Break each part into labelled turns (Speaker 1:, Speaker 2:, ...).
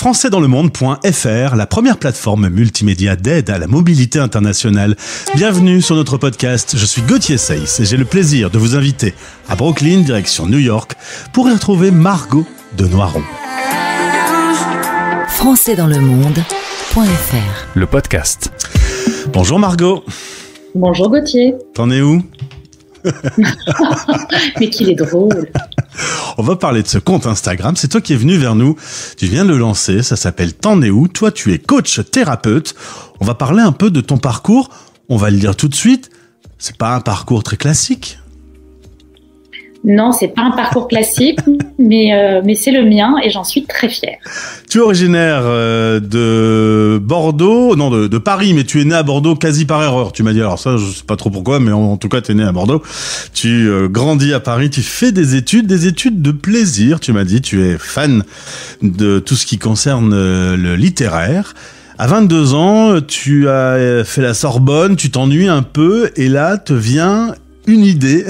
Speaker 1: françaisdanslemonde.fr, la première plateforme multimédia d'aide à la mobilité internationale. Bienvenue sur notre podcast. Je suis Gauthier Seyss et j'ai le plaisir de vous inviter à Brooklyn, direction New York, pour y retrouver Margot de Noiron.
Speaker 2: françaisdanslemonde.fr,
Speaker 1: le podcast. Bonjour Margot.
Speaker 3: Bonjour Gauthier.
Speaker 1: T'en es où?
Speaker 3: Mais qu'il est drôle.
Speaker 1: On va parler de ce compte Instagram. C'est toi qui es venu vers nous. Tu viens de le lancer. Ça s'appelle T'en es où? Toi, tu es coach thérapeute. On va parler un peu de ton parcours. On va le dire tout de suite. C'est pas un parcours très classique.
Speaker 3: Non, c'est pas un parcours classique, mais c'est le mien et j'en suis très fière.
Speaker 1: Tu es originaire de Bordeaux, non de Paris, mais tu es né à Bordeaux quasi par erreur. Tu m'as dit, alors ça, je sais pas trop pourquoi, mais en tout cas, tu es né à Bordeaux. Tu grandis à Paris, tu fais des études de plaisir. Tu m'as dit, tu es fan de tout ce qui concerne le littéraire. À 22 ans, tu as fait la Sorbonne, tu t'ennuies un peu, et là, te vient une idée.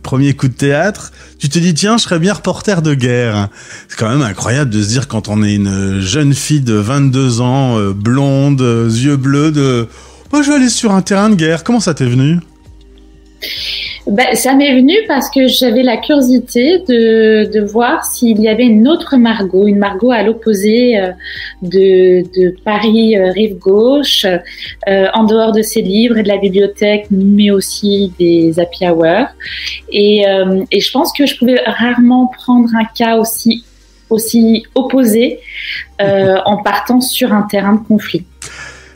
Speaker 1: Premier coup de théâtre. Tu te dis, tiens, je serais bien reporter de guerre. C'est quand même incroyable de se dire, quand on est une jeune fille de 22 ans, blonde, yeux bleus, moi, je vais aller sur un terrain de guerre. Comment ça t'est venu?
Speaker 3: Ça m'est venu parce que j'avais la curiosité de voir s'il y avait une autre Margot, une Margot à l'opposé de Paris rive gauche, en dehors de ses livres et de la bibliothèque, mais aussi des happy hours. Et je pense que je pouvais rarement prendre un cas aussi opposé en partant sur un terrain de conflit.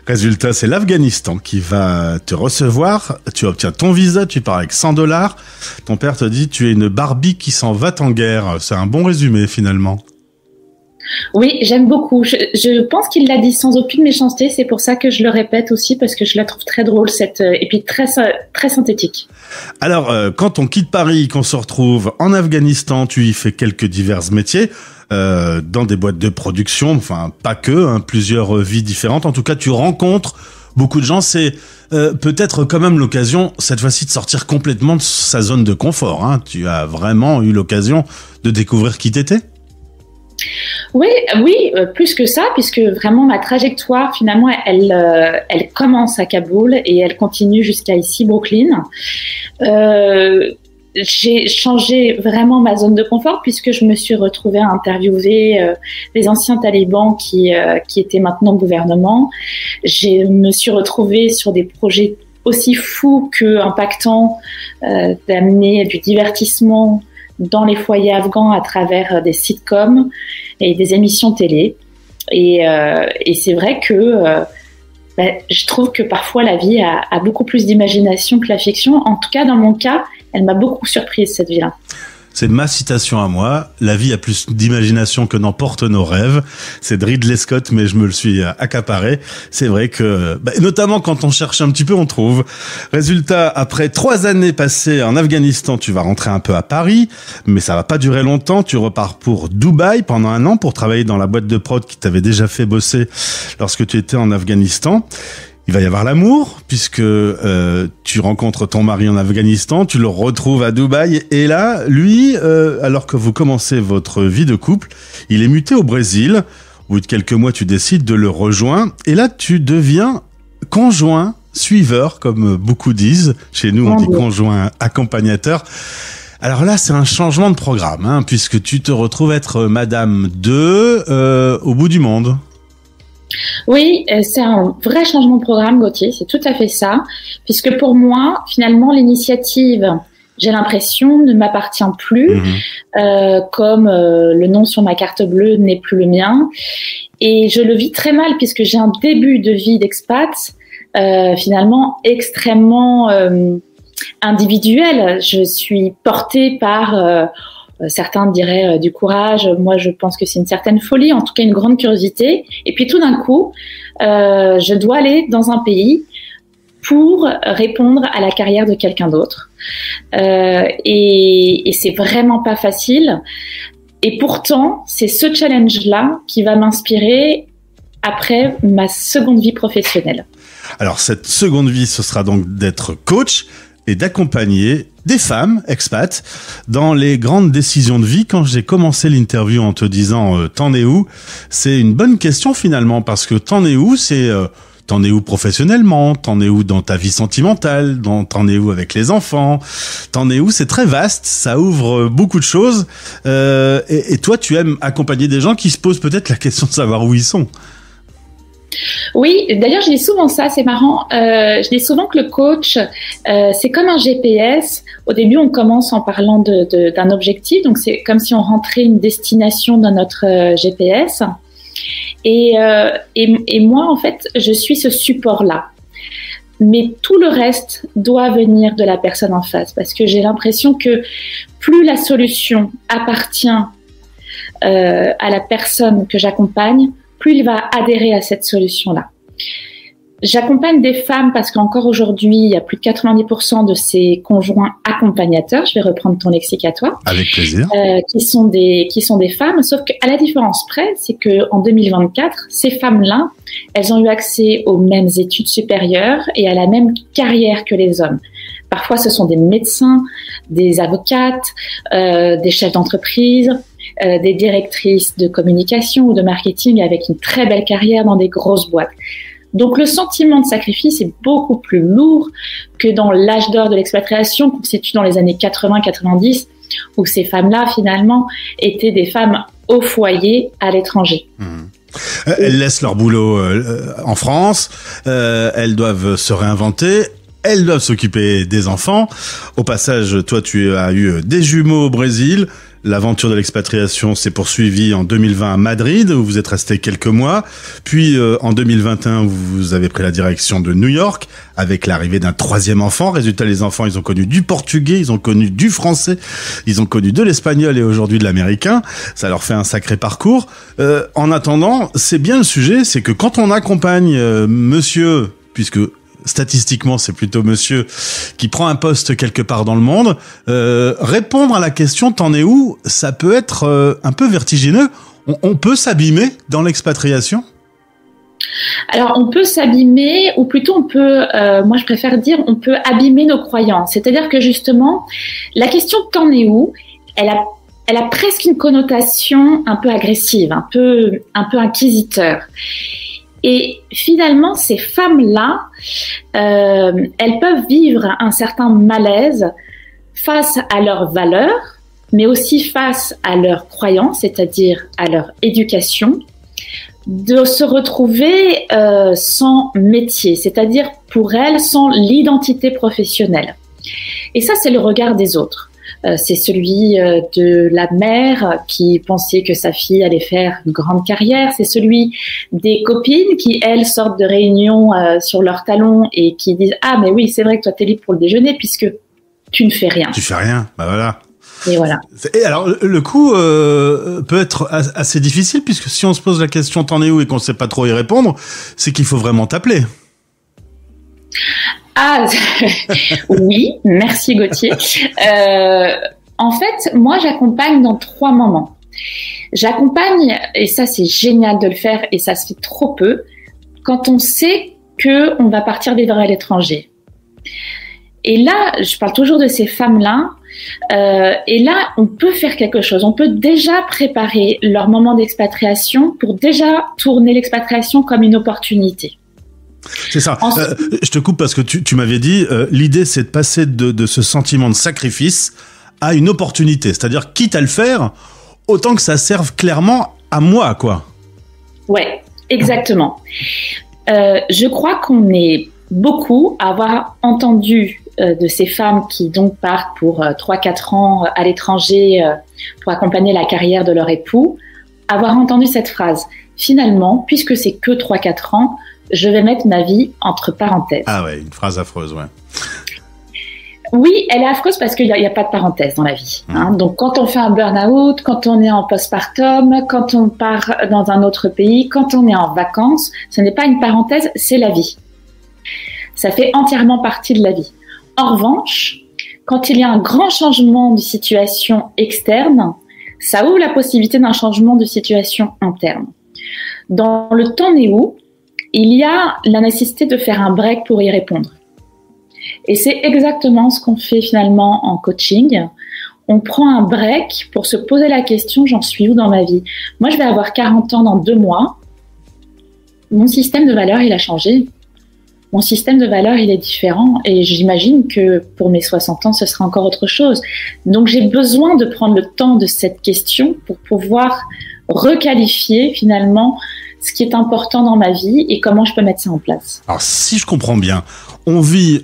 Speaker 1: Résultat, c'est l'Afghanistan qui va te recevoir. Tu obtiens ton visa, tu pars avec $100. Ton père te dit, tu es une Barbie qui s'en va en guerre. C'est un bon résumé, finalement.
Speaker 3: Oui, j'aime beaucoup. Je pense qu'il l'a dit sans aucune méchanceté. C'est pour ça que je le répète aussi, parce que je la trouve très drôle, et puis très, très synthétique.
Speaker 1: Alors, quand on quitte Paris, qu'on se retrouve en Afghanistan, tu y fais quelques divers métiers. Dans des boîtes de production, enfin pas que, plusieurs vies différentes. En tout cas, tu rencontres beaucoup de gens. C'est peut-être quand même l'occasion, cette fois-ci, de sortir complètement de sa zone de confort. Tu as vraiment eu l'occasion de découvrir qui t'étais.
Speaker 3: Oui, plus que ça, puisque vraiment ma trajectoire, finalement, elle commence à Kaboul et elle continue jusqu'à ici, Brooklyn. J'ai changé vraiment ma zone de confort puisque je me suis retrouvée à interviewer les anciens talibans qui étaient maintenant au gouvernement. Je me suis retrouvée sur des projets aussi fous que impactants, d'amener du divertissement dans les foyers afghans à travers des sitcoms et des émissions télé. Et c'est vrai que je trouve que parfois la vie a beaucoup plus d'imagination que la fiction. En tout cas, dans mon cas, elle m'a beaucoup surprise, cette vie-là.
Speaker 1: C'est ma citation à moi. La vie a plus d'imagination que n'emportent nos rêves. C'est de Ridley Scott, mais je me le suis accaparé. C'est vrai que, notamment quand on cherche un petit peu, on trouve. Résultat, après 3 années passées en Afghanistan, tu vas rentrer un peu à Paris, mais ça va pas durer longtemps. Tu repars pour Dubaï pendant 1 an pour travailler dans la boîte de prod qui t'avait déjà fait bosser lorsque tu étais en Afghanistan. Il va y avoir l'amour, puisque tu rencontres ton mari en Afghanistan, tu le retrouves à Dubaï, et là, lui, alors que vous commencez votre vie de couple, il est muté au Brésil. Au bout de quelques mois, tu décides de le rejoindre, et là, tu deviens conjoint suiveur, comme beaucoup disent. Chez nous, on dit conjoint accompagnateur. Alors là, c'est un changement de programme, puisque tu te retrouves être Madame 2 au bout du monde.
Speaker 3: Oui, c'est un vrai changement de programme, Gauthier, c'est tout à fait ça, puisque pour moi, finalement, l'initiative, j'ai l'impression, ne m'appartient plus, comme le nom sur ma carte bleue n'est plus le mien, et je le vis très mal, puisque j'ai un début de vie d'expat, finalement, extrêmement individuel. Je suis portée par... certains diraient du courage, moi je pense que c'est une certaine folie, en tout cas une grande curiosité. Et puis tout d'un coup, je dois aller dans un pays pour répondre à la carrière de quelqu'un d'autre. Et c'est vraiment pas facile. Et pourtant, c'est ce challenge-là qui va m'inspirer après ma seconde vie professionnelle.
Speaker 1: Alors cette seconde vie, ce sera donc d'être coach et d'accompagner des femmes expats dans les grandes décisions de vie. Quand j'ai commencé l'interview en te disant t'en es où, c'est une bonne question finalement, parce que t'en es où, c'est t'en es où professionnellement, t'en es où dans ta vie sentimentale, t'en es où avec les enfants, t'en es où, c'est très vaste, ça ouvre beaucoup de choses. Et toi, tu aimes accompagner des gens qui se posent peut-être la question de savoir où ils sont.
Speaker 3: Oui, d'ailleurs, je dis souvent ça, c'est marrant. Je dis souvent que le coach, c'est comme un GPS. Au début, on commence en parlant d'un objectif, donc c'est comme si on rentrait une destination dans notre GPS. Et moi, en fait, je suis ce support-là. Mais tout le reste doit venir de la personne en face, parce que j'ai l'impression que plus la solution appartient à la personne que j'accompagne, plus il va adhérer à cette solution-là. J'accompagne des femmes parce qu'encore aujourd'hui, il y a plus de 90% de ces conjoints accompagnateurs, je vais reprendre ton lexique à toi.
Speaker 1: Avec plaisir.
Speaker 3: Qui sont des femmes, sauf qu'à la différence près, c'est qu'en 2024, ces femmes-là, elles ont eu accès aux mêmes études supérieures et à la même carrière que les hommes. Parfois, ce sont des médecins, des avocates, des chefs d'entreprise, des directrices de communication ou de marketing avec une très belle carrière dans des grosses boîtes. Donc le sentiment de sacrifice est beaucoup plus lourd que dans l'âge d'or de l'expatriation qu'on situe dans les années 80-90 où ces femmes-là finalement étaient des femmes au foyer à l'étranger.
Speaker 1: Elles laissent leur boulot en France, elles doivent se réinventer. Elles doivent s'occuper des enfants. Au passage, toi, tu as eu des jumeaux au Brésil. L'aventure de l'expatriation s'est poursuivie en 2020 à Madrid, où vous êtes resté quelques mois. Puis, en 2021, vous avez pris la direction de New York, avec l'arrivée d'un troisième enfant. Résultat, les enfants, ils ont connu du portugais, ils ont connu du français, ils ont connu de l'espagnol et aujourd'hui de l'américain. Ça leur fait un sacré parcours. En attendant, c'est bien le sujet, c'est que quand on accompagne monsieur, puisque statistiquement, c'est plutôt monsieur qui prend un poste quelque part dans le monde. Répondre à la question « t'en es où ?» ça peut être un peu vertigineux. On peut s'abîmer dans l'expatriation ?
Speaker 3: Alors, on peut s'abîmer, ou plutôt on peut, moi je préfère dire, on peut abîmer nos croyances. C'est-à-dire que justement, la question « t'en es où ?» elle a presque une connotation un peu agressive, un peu inquisiteur. Et finalement, ces femmes-là, elles peuvent vivre un certain malaise face à leurs valeurs, mais aussi face à leurs croyances, c'est-à-dire à leur éducation, de se retrouver sans métier, c'est-à-dire pour elles sans l'identité professionnelle. Et ça, c'est le regard des autres. C'est celui de la mère qui pensait que sa fille allait faire une grande carrière. C'est celui des copines qui, elles, sortent de réunions sur leurs talons et qui disent « Ah, mais oui, c'est vrai que toi, t'es libre pour le déjeuner puisque tu ne fais rien. »
Speaker 1: Tu fais rien, bah voilà.
Speaker 3: Et voilà.
Speaker 1: Et alors, le coup peut être assez difficile puisque si on se pose la question « T'en es où ?» et qu'on ne sait pas trop y répondre, c'est qu'il faut vraiment t'appeler.
Speaker 3: Ah, oui, merci Gauthier. En fait, moi, j'accompagne dans 3 moments. J'accompagne, et ça, c'est génial de le faire, et ça se fait trop peu, quand on sait qu'on va partir vivre à l'étranger. Et là, je parle toujours de ces femmes-là, et là, on peut faire quelque chose. On peut déjà préparer leur moment d'expatriation pour déjà tourner l'expatriation comme une opportunité.
Speaker 1: C'est ça. Je te coupe parce que tu m'avais dit, l'idée c'est de passer de ce sentiment de sacrifice à une opportunité. C'est-à-dire, quitte à le faire, autant que ça serve clairement à moi, quoi. Ouais,
Speaker 3: exactement. Je crois qu'on est beaucoup à avoir entendu de ces femmes qui donc partent pour 3-4 ans à l'étranger pour accompagner la carrière de leur époux, avoir entendu cette phrase. Finalement, puisque c'est que 3-4 ans, je vais mettre ma vie entre parenthèses.
Speaker 1: Ah ouais, une phrase affreuse, ouais.
Speaker 3: Oui, elle est affreuse parce qu'il n'y a pas de parenthèse dans la vie. Hein. Donc, quand on fait un burn-out, quand on est en postpartum, quand on part dans un autre pays, quand on est en vacances, ce n'est pas une parenthèse, c'est la vie. Ça fait entièrement partie de la vie. En revanche, quand il y a un grand changement de situation externe, ça ouvre la possibilité d'un changement de situation interne. Dans le temps né où, il y a la nécessité de faire un break pour y répondre. Et c'est exactement ce qu'on fait finalement en coaching. On prend un break pour se poser la question, j'en suis où dans ma vie? Moi, je vais avoir 40 ans dans 2 mois. Mon système de valeurs, il a changé. Mon système de valeurs, il est différent. Et j'imagine que pour mes 60 ans, ce sera encore autre chose. Donc, j'ai besoin de prendre le temps de cette question pour pouvoir requalifier finalement ce qui est important dans ma vie et comment je peux mettre ça en place.
Speaker 1: Alors, si je comprends bien, on vit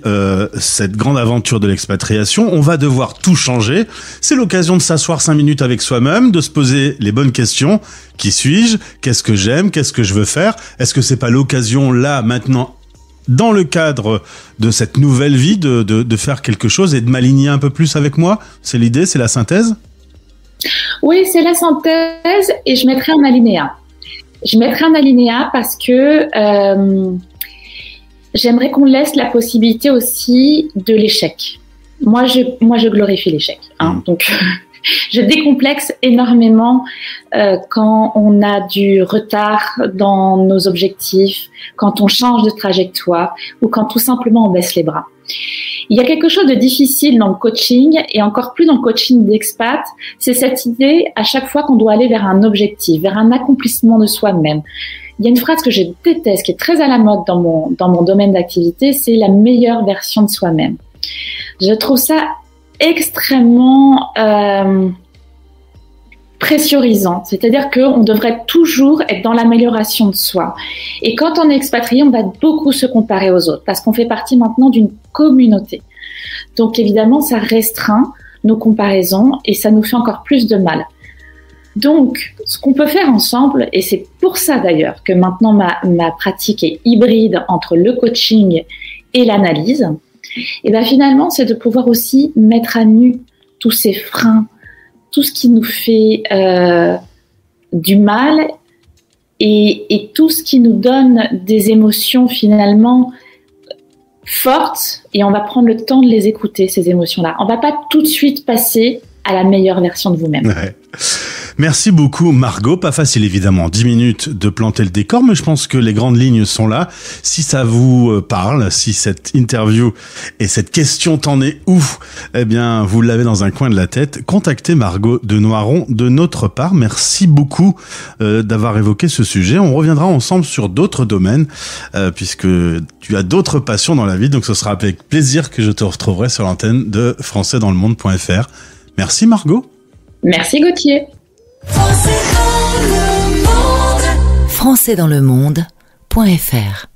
Speaker 1: cette grande aventure de l'expatriation, on va devoir tout changer. C'est l'occasion de s'asseoir 5 minutes avec soi-même, de se poser les bonnes questions. Qui suis-je? Qu'est-ce que j'aime? Qu'est-ce que je veux faire? Est-ce que c'est pas l'occasion, là, maintenant, dans le cadre de cette nouvelle vie, de faire quelque chose et de m'aligner un peu plus avec moi? C'est l'idée, c'est la synthèse?
Speaker 3: Oui, c'est la synthèse et je mettrai un alinéa. Je mettrai un alinéa parce que j'aimerais qu'on laisse la possibilité aussi de l'échec. Moi, je glorifie l'échec. Donc, je décomplexe énormément quand on a du retard dans nos objectifs, quand on change de trajectoire ou quand tout simplement on baisse les bras. Il y a quelque chose de difficile dans le coaching et encore plus dans le coaching d'expat, c'est cette idée à chaque fois qu'on doit aller vers un objectif, vers un accomplissement de soi-même. Il y a une phrase que je déteste, qui est très à la mode dans mon domaine d'activité, c'est la meilleure version de soi-même. Je trouve ça extrêmement pressurisant, c'est-à-dire qu'on devrait toujours être dans l'amélioration de soi. Et quand on est expatrié, on va beaucoup se comparer aux autres parce qu'on fait partie maintenant d'une communauté. Donc évidemment, ça restreint nos comparaisons et ça nous fait encore plus de mal. Donc, ce qu'on peut faire ensemble, et c'est pour ça d'ailleurs que maintenant ma pratique est hybride entre le coaching et l'analyse, et bien finalement, c'est de pouvoir aussi mettre à nu tous ces freins, tout ce qui nous fait du mal et tout ce qui nous donne des émotions finalement fortes, et on va prendre le temps de les écouter, ces émotions-là. On ne va pas tout de suite passer à la meilleure version de vous-même.
Speaker 1: Ouais. Merci beaucoup Margot, pas facile évidemment, 10 minutes de planter le décor, mais je pense que les grandes lignes sont là. Si ça vous parle, si cette interview et cette question t'en est où, eh bien vous l'avez dans un coin de la tête, contactez Margot de Noiron de notre part. Merci beaucoup d'avoir évoqué ce sujet. On reviendra ensemble sur d'autres domaines puisque tu as d'autres passions dans la vie, donc ce sera avec plaisir que je te retrouverai sur l'antenne de françaisdanslemonde.fr. Merci Margot.
Speaker 3: Merci Gauthier.
Speaker 2: Françaisdanslemonde.fr